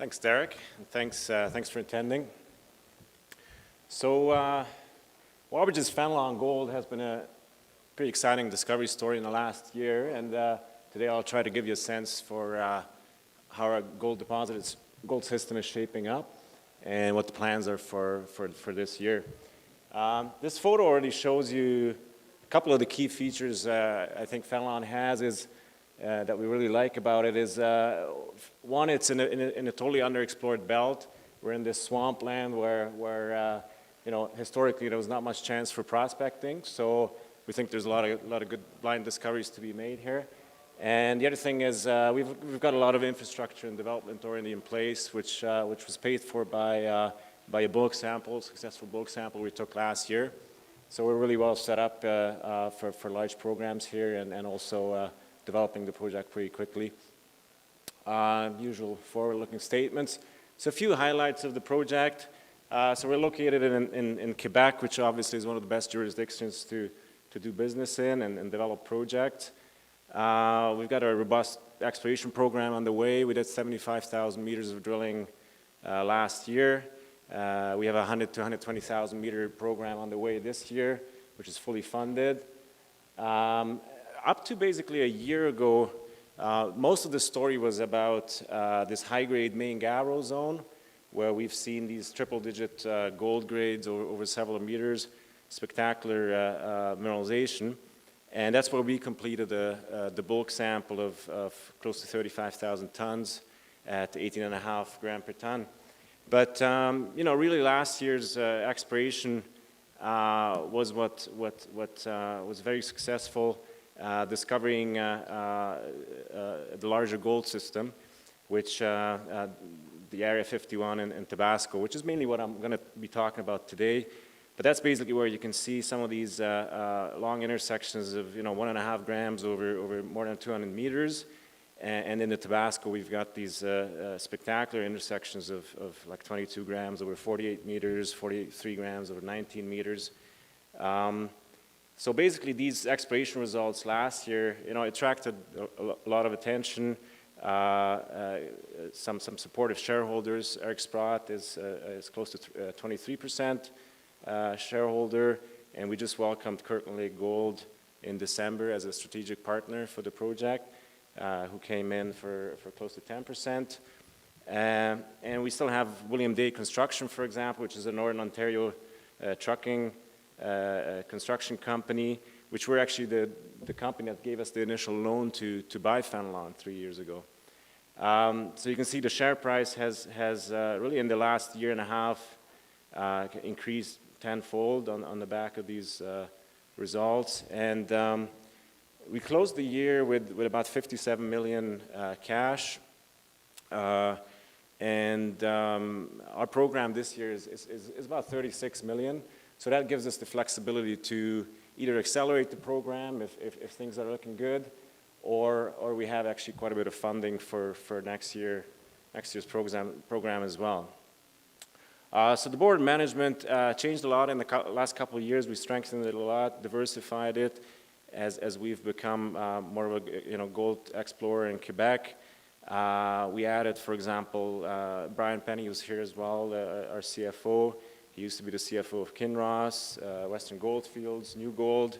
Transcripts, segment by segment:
Thanks, Derek, and thanks for attending. So, Wallbridge's Fenelon Gold has been a pretty exciting discovery story in the last year, and today I'll try to give you a sense for how our gold system is shaping up and what the plans are for this year. This photo already shows you a couple of the key features I think Fenelon has is that we really like about it is one, it's in a totally underexplored belt. We're in this swampland where historically there was not much chance for prospecting, so we think there's a lot of good blind discoveries to be made here. And the other thing is we've got a lot of infrastructure and development already in place, which was paid for by a bulk sample, successful bulk sample we took last year. So we're really well set up for large programs here and also developing the project pretty quickly. Usual forward-looking statements. So a few highlights of the project. So we're located in Quebec, which obviously is one of the best jurisdictions to do business in and develop projects. We've got a robust exploration program on the way. We did 75,000 meters of drilling last year. We have a 100 to 120,000 meter program on the way this year, which is fully funded. Up to basically a year ago, most of the story was about this high-grade main Gavro zone, where we've seen these triple-digit gold grades over several meters, spectacular mineralization. And that's where we completed the bulk sample of close to 35,000 tons at 18.5 grams per ton. But really last year's exploration was what was very successful, discovering the larger gold system, which the Area 51 in Tabasco, which is mainly what I'm going to be talking about today. But that's basically where you can see some of these long intersections of 1.5 grams over more than 200 meters. And in the Tabasco, we've got these spectacular intersections of like 22 grams over 48 meters, 43 grams over 19 meters. So basically, these exploration results last year, attracted a lot of attention. Some supportive shareholders. Eric Sprott is close to 23% shareholder, and we just welcomed Kirkland Lake Gold in December as a strategic partner for the project, who came in for close to 10%. And we still have William Day Construction, for example, which is a Northern Ontario trucking construction company, which were actually the company that gave us the initial loan to buy Fenelon 3 years ago. So you can see the share price has really in the last year and a half increased tenfold on the back of these results. And we closed the year with about 57 million cash. And our program this year is about 36 million. So that gives us the flexibility to either accelerate the program if things are looking good, or we have actually quite a bit of funding for next year's program as well. So the board management changed a lot in the last couple of years. We strengthened it a lot, diversified it as we've become more of a gold explorer in Quebec. We added, for example, Brian Penny, who's here as well, our CFO. He used to be the CFO of Kinross, Western Goldfields, New Gold.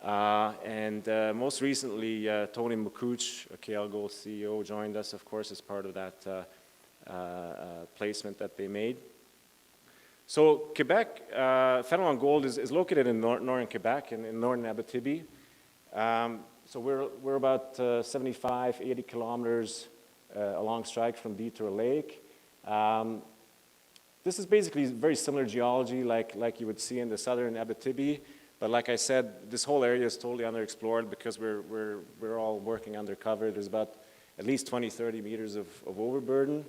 And most recently, Tony Makuch, a KL Gold CEO, joined us, of course, as part of that placement that they made. So Quebec, Fenelon Gold is located in northern Quebec, in northern Abitibi. So we're about 75, 80 kilometers along strike from Detour Lake. This is basically very similar geology like you would see in the southern Abitibi, but like I said, this whole area is totally underexplored because we're all working undercover. There's about at least 20, 30 meters of overburden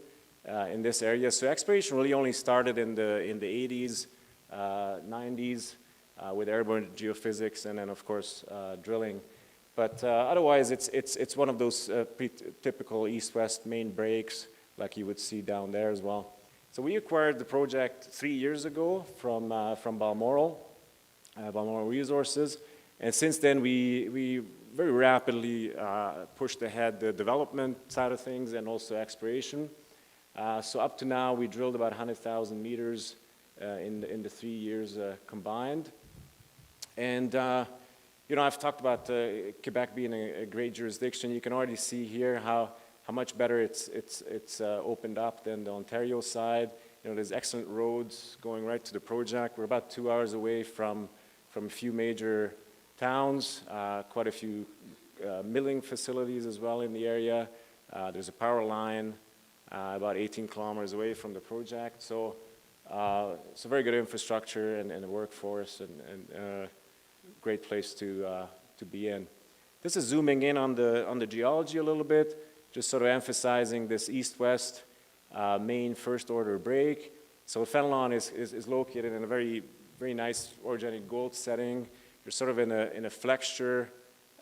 in this area. So exploration really only started in the 80s, 90s with airborne geophysics and then of course drilling. But otherwise, it's one of those typical east-west main breaks like you would see down there as well. So we acquired the project 3 years ago from Balmoral Resources, and since then we very rapidly pushed ahead the development side of things and also exploration. So up to now, we drilled about 100,000 meters in the 3 years combined. And I've talked about Quebec being a great jurisdiction. You can already see here how much better it's opened up than the Ontario side. There's excellent roads going right to the project. We're about 2 hours away from a few major towns, quite a few milling facilities as well in the area. There's a power line about 18 kilometers away from the project. So it's a very good infrastructure and a workforce and great place to be in. This is zooming in on the geology a little bit, just sort of emphasizing this east-west main first-order break. So Fenelon is located in a very, very nice orogenic gold setting. You're sort of in a flexure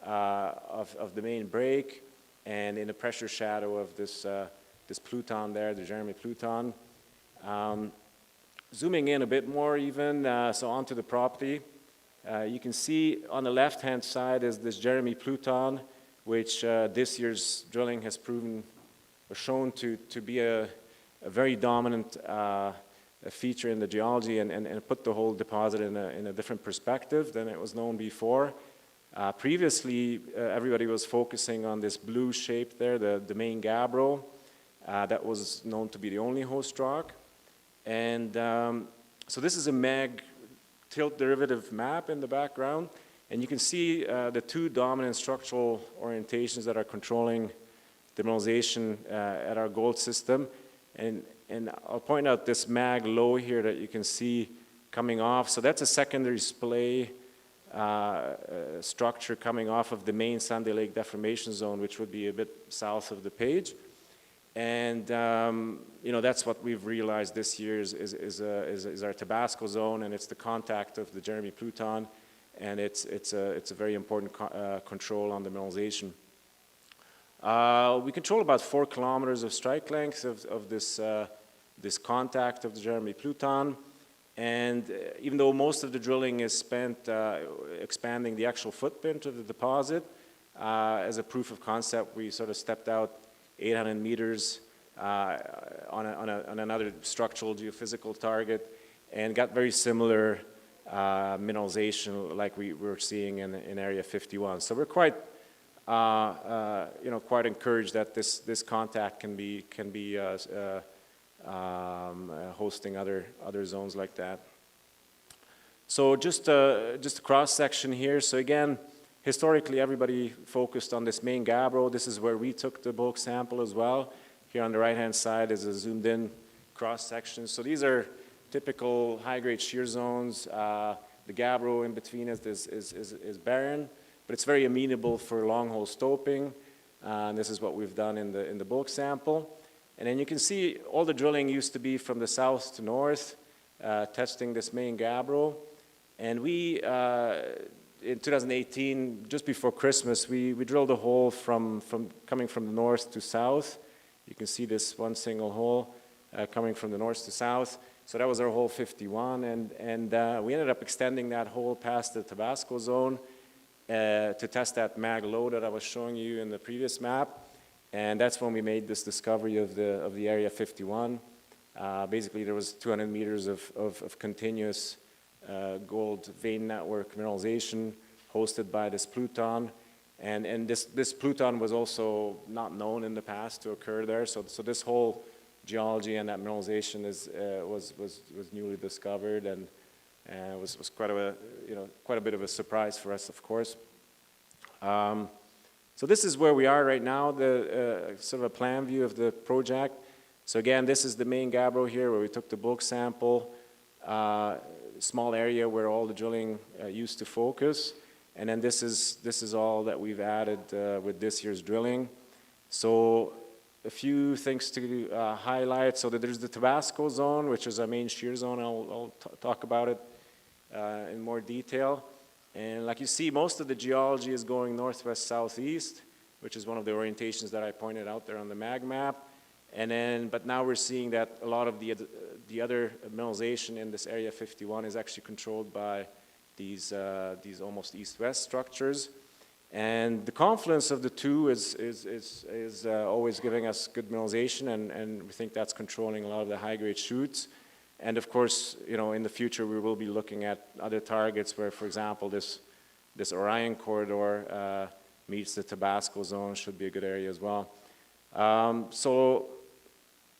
of the main break and in a pressure shadow of this pluton there, the Jeremy Pluton. Zooming in a bit more even, so onto the property. You can see on the left-hand side is this Jeremy Pluton, which this year's drilling has proven or shown to be a very dominant feature in the geology and put the whole deposit in a different perspective than it was known before. Previously, everybody was focusing on this blue shape there, the main gabbro. That was known to be the only host rock. And so this is a MEG tilt derivative map in the background. And you can see the two dominant structural orientations that are controlling the mineralization at our gold system. And I'll point out this mag low here that you can see coming off. So that's a secondary splay structure coming off of the main Sunday Lake deformation zone, which would be a bit south of the page. And that's what we've realized this year is our Tabasco zone, and it's the contact of the Jeremy Pluton, and it's a very important control on the mineralization. We control about 4 kilometers of strike length of this contact of the Jeremy Pluton, and even though most of the drilling is spent expanding the actual footprint of the deposit, as a proof of concept, we sort of stepped out 800 meters on another structural geophysical target and got very similar mineralization like we were seeing in Area 51. So we're quite encouraged that this contact can be hosting other zones like that. So just a cross section here. So again, historically, everybody focused on this main gabbro. This is where we took the bulk sample as well. Here on the right-hand side is a zoomed-in cross-section. So these are typical high-grade shear zones. The gabbro in between is barren, but it's very amenable for long-hole stoping. And this is what we've done in the bulk sample. And then you can see all the drilling used to be from the south to north, testing this main gabbro. And we, in 2018, just before Christmas, we drilled a hole coming from the north to south. You can see this one single hole coming from the north to south. So that was our hole 51, and we ended up extending that hole past the Tabasco zone to test that mag low that I was showing you in the previous map. And that's when we made this discovery of the Area 51. Basically, there was 200 meters of continuous gold vein network mineralization hosted by this Pluton. And this Pluton was also not known in the past to occur there. So this whole geology and that mineralization was newly discovered, and was quite a bit of a surprise for us, of course. So this is where we are right now, the sort of a plan view of the project. So again, this is the main gabbro here where we took the bulk sample, small area where all the drilling used to focus. And then this is all that we've added with this year's drilling. So a few things to highlight. So that there's the Tabasco zone, which is our main shear zone. I'll talk about it in more detail. And like you see, most of the geology is going northwest southeast, which is one of the orientations that I pointed out there on the mag map. But now we're seeing that a lot of the other mineralization in this Area 51 is actually controlled by these almost east-west structures. And the confluence of the two is always giving us good mineralization, and we think that's controlling a lot of the high-grade shoots. And of course, in the future, we will be looking at other targets where, for example, this Orion corridor meets the Tabasco zone, should be a good area as well. So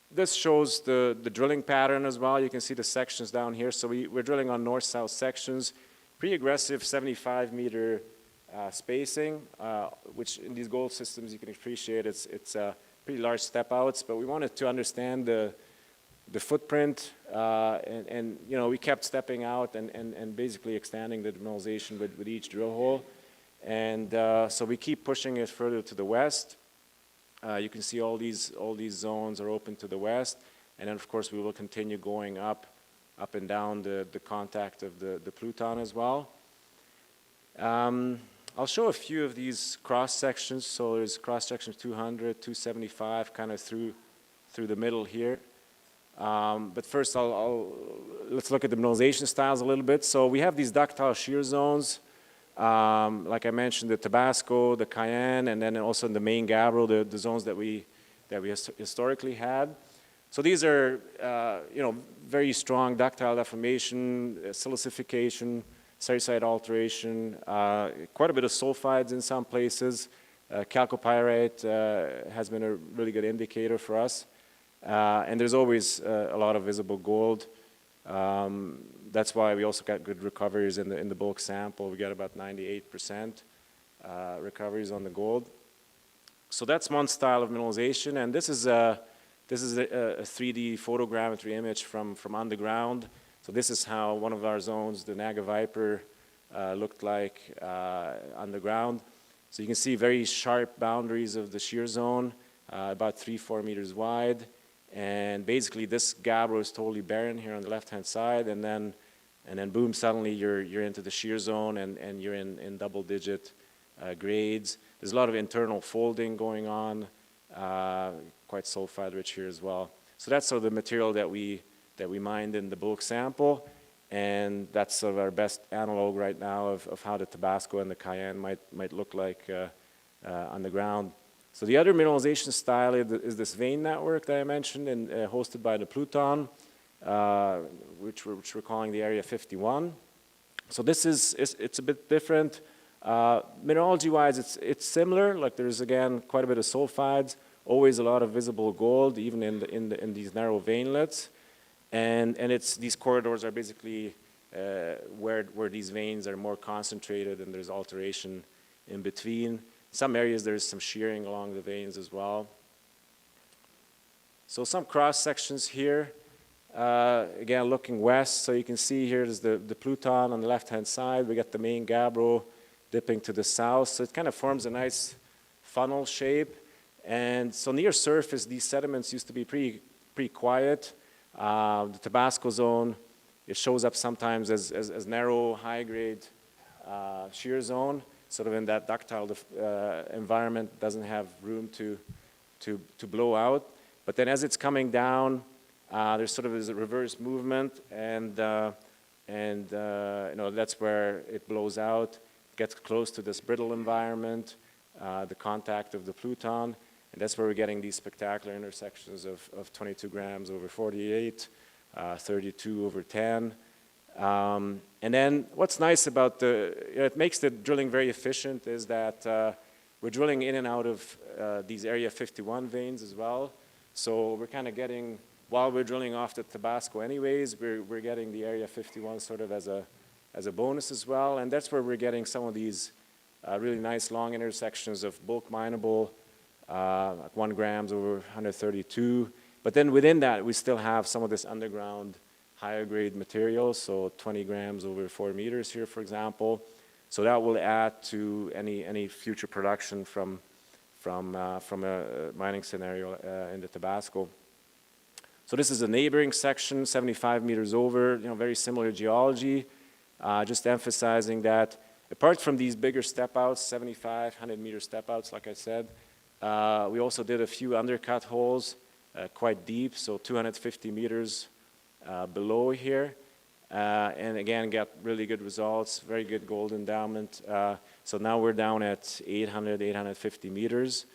this shows the drilling pattern as well. You can see the sections down here. So we're drilling on north-south sections, pretty aggressive 75-meter spacing, which in these gold systems you can appreciate it's pretty large step outs, but we wanted to understand the footprint, and we kept stepping out and basically extending the mineralization with each drill hole. And so we keep pushing it further to the west. You can see all these zones are open to the west, and then of course we will continue going up and down the contact of the Pluton as well. I'll show a few of these cross sections. So there's cross section 200, 275, kind of through the middle here. But first, let's look at the mineralization styles a little bit. So we have these ductile shear zones. Like I mentioned, the Tabasco, the Cayenne, and then also in the main Gabbro, the zones that we historically had. So these are, very strong ductile deformation, silicification, sericite alteration, quite a bit of sulfides in some places. Chalcopyrite has been a really good indicator for us. And there's always a lot of visible gold. That's why we also got good recoveries in the bulk sample. We got about 98% recoveries on the gold. So that's one style of mineralization, and this is a 3D photogrammetry image from underground. So this is how one of our zones, the Naga Viper, looked like underground. So you can see very sharp boundaries of the shear zone, about 3-4 meters wide. And basically this gabbro is totally barren here on the left-hand side, and then boom, suddenly you're into the shear zone and you're in double-digit grades. There's a lot of internal folding going on, quite sulfide-rich here as well. So that's sort of the material that we mined in the bulk sample, and that's sort of our best analog right now of how the Tabasco and the Cayenne might look like on the ground. So the other mineralization style is this vein network that I mentioned, and hosted by the Pluton, which we're calling the Area 51. So this it's a bit different. Mineralogy-wise, it's similar. Like there's again quite a bit of sulfides, always a lot of visible gold, even in these narrow veinlets, and these corridors are basically where these veins are more concentrated, and there's alteration in between. Some areas there's some shearing along the veins as well. So some cross sections here. Again, looking west, so you can see here is the Pluton on the left-hand side. We got the main Gabbro dipping to the south, so it kind of forms a nice funnel shape. And so near surface, these sediments used to be pretty quiet. The Tabasco zone, it shows up sometimes as narrow, high-grade shear zone, sort of in that ductile environment, doesn't have room to blow out. But then as it's coming down, there's sort of a reverse movement, and that's where it blows out, gets close to this brittle environment, the contact of the Pluton, and that's where we're getting these spectacular intersections of 22 grams over 48, 32 over 10. And then what's nice about it makes the drilling very efficient is that we're drilling in and out of these Area 51 veins as well. So we're kind of getting, while we're drilling off the Tabasco anyways, we're getting the Area 51 sort of as a bonus as well. And that's where we're getting some of these really nice long intersections of bulk mineable, like 1 grams over 132. But then within that, we still have some of this underground higher grade material, so 20 grams over 4 meters here, for example. So that will add to any future production from a mining scenario in the Tabasco. So this is a neighboring section, 75 meters over, very similar geology, just emphasizing that apart from these bigger step outs, 75, 100 meter step outs, like I said, we also did a few undercut holes, quite deep, so 250 meters below here, and again got really good results, very good gold endowment. So now we're down at 800, 850 meters.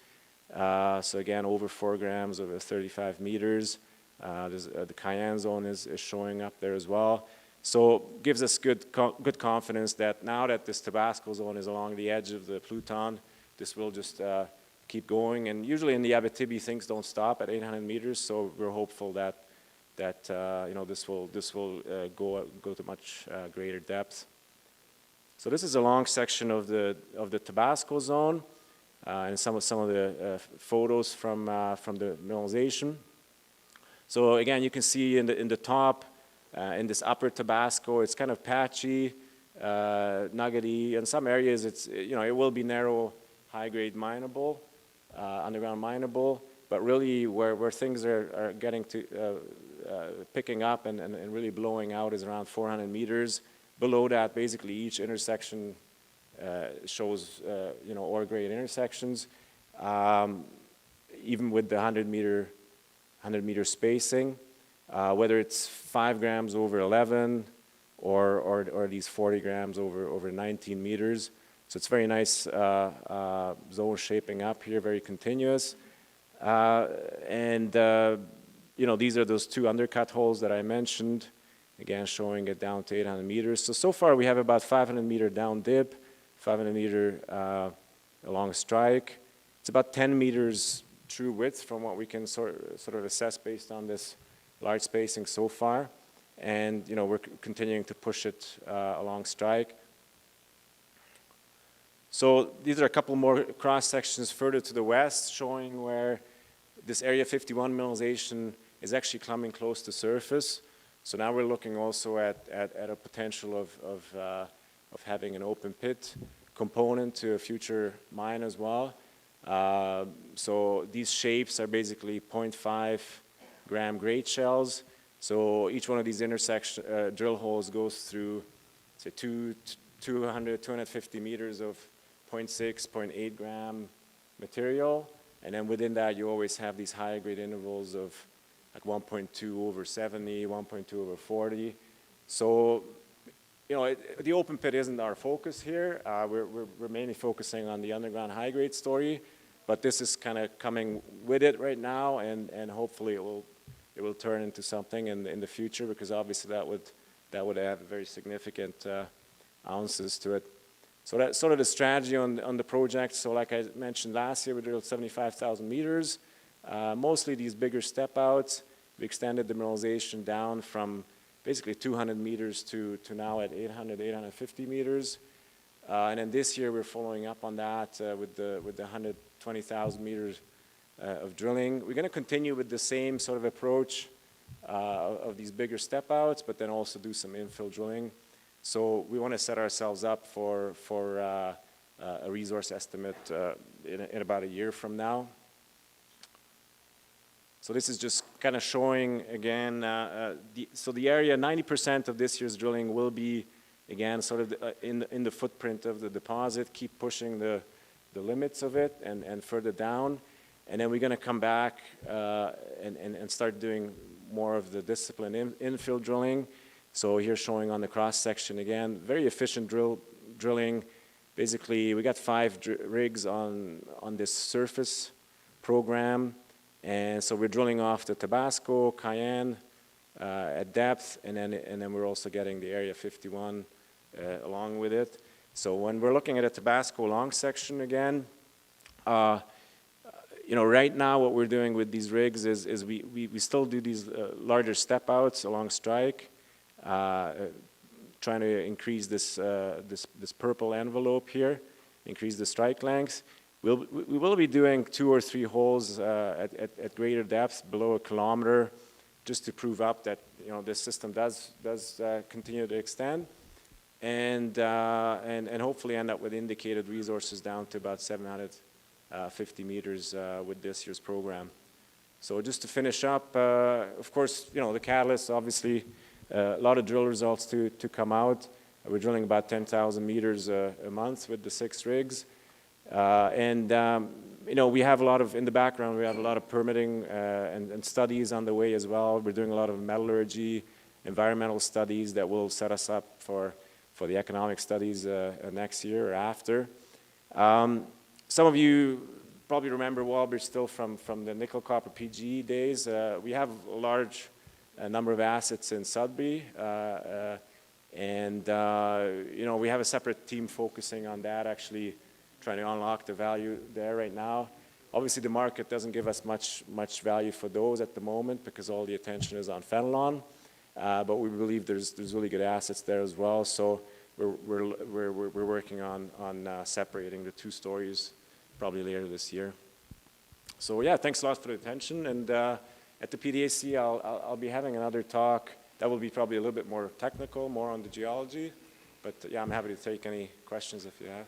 So again, over 4 grams over 35 meters. The Cayenne zone is showing up there as well. So gives us good confidence that now that this Tabasco zone is along the edge of the Pluton, this will just keep going. And usually in the Abitibi, things don't stop at 800 meters. So we're hopeful that this will go to much greater depth. So this is a long section of the Tabasco zone, and some of the photos from the mineralization. So again, you can see in the top, in this upper Tabasco, it's kind of patchy, nuggety. In some areas, it will be narrow, high-grade mineable, underground mineable. But really, where things are getting to picking up and really blowing out is around 400 meters. Below that, basically, each intersection shows ore grade intersections, even with the 100 meter spacing. Whether it's 5 grams over 11 or these 40 grams over 19 meters. So it's very nice zone shaping up here, very continuous. These are those 2 undercut holes that I mentioned, again showing it down to 800 meters. So far we have about 500 meter down dip, 500 meter along strike. It's about 10 meters true width from what we can sort of assess based on this large spacing so far, and we're continuing to push it along strike. So these are a couple more cross sections further to the west, showing where this Area 51 mineralization is actually coming close to surface. So now we're looking also at a potential of having an open pit component to a future mine as well. So these shapes are basically 0.5 gram grade shells. So each one of these intersection drill holes goes through, say, 250 meters of 0.6, 0.8 gram material. And then within that, you always have these high grade intervals of like 1.2 over 70, 1.2 over 40. So, the open pit isn't our focus here. We're mainly focusing on the underground high grade story, but this is kind of coming with it right now, and hopefully it will turn into something in the future, because obviously that would add very significant ounces to it. So that's sort of the strategy on the project. So like I mentioned last year, we drilled 75,000 meters, mostly these bigger step outs. We extended the mineralization down from basically 200 meters to now at 800, 850 meters. And then this year we're following up on that with the 120,000 meters of drilling. We're going to continue with the same sort of approach of these bigger step outs, but then also do some infill drilling. So we want to set ourselves up for a resource estimate in about a year from now. So this is just kind of showing again, so the area, 90% of this year's drilling will be, again, sort of in the footprint of the deposit, keep pushing the limits of it and further down. And then we're going to come back and start doing more of the discipline infill drilling. So here showing on the cross section again, very efficient drilling. Basically, we got 5 rigs on this surface program. And so we're drilling off the Tabasco, Cayenne at depth, and then we're also getting the Area 51 along with it. So when we're looking at a Tabasco long section again, right now what we're doing with these rigs is we still do these larger step outs along strike, trying to increase this purple envelope here, increase the strike length. We will be doing 2 or 3 holes at greater depth, below 1 kilometer, just to prove up that this system does continue to extend, and hopefully end up with indicated resources down to about 750 meters with this year's program. So just to finish up, of course, the catalyst, obviously, a lot of drill results to come out. We're drilling about 10,000 meters a month with the 6 rigs. We have a lot of, in the background, we have a lot of permitting and studies on the way as well. We're doing a lot of metallurgy, environmental studies that will set us up for the economic studies next year or after. Some of you probably remember Wallbridge still from the nickel copper PGE days. We have a large number of assets in Sudbury, and we have a separate team focusing on that, actually trying to unlock the value there right now. Obviously, the market doesn't give us much value for those at the moment because all the attention is on Fenelon, but we believe there's really good assets there as well. So we're working on separating the two stories probably later this year. So yeah, thanks a lot for the attention. And at the PDAC, I'll be having another talk that will be probably a little bit more technical, more on the geology. But yeah, I'm happy to take any questions if you have.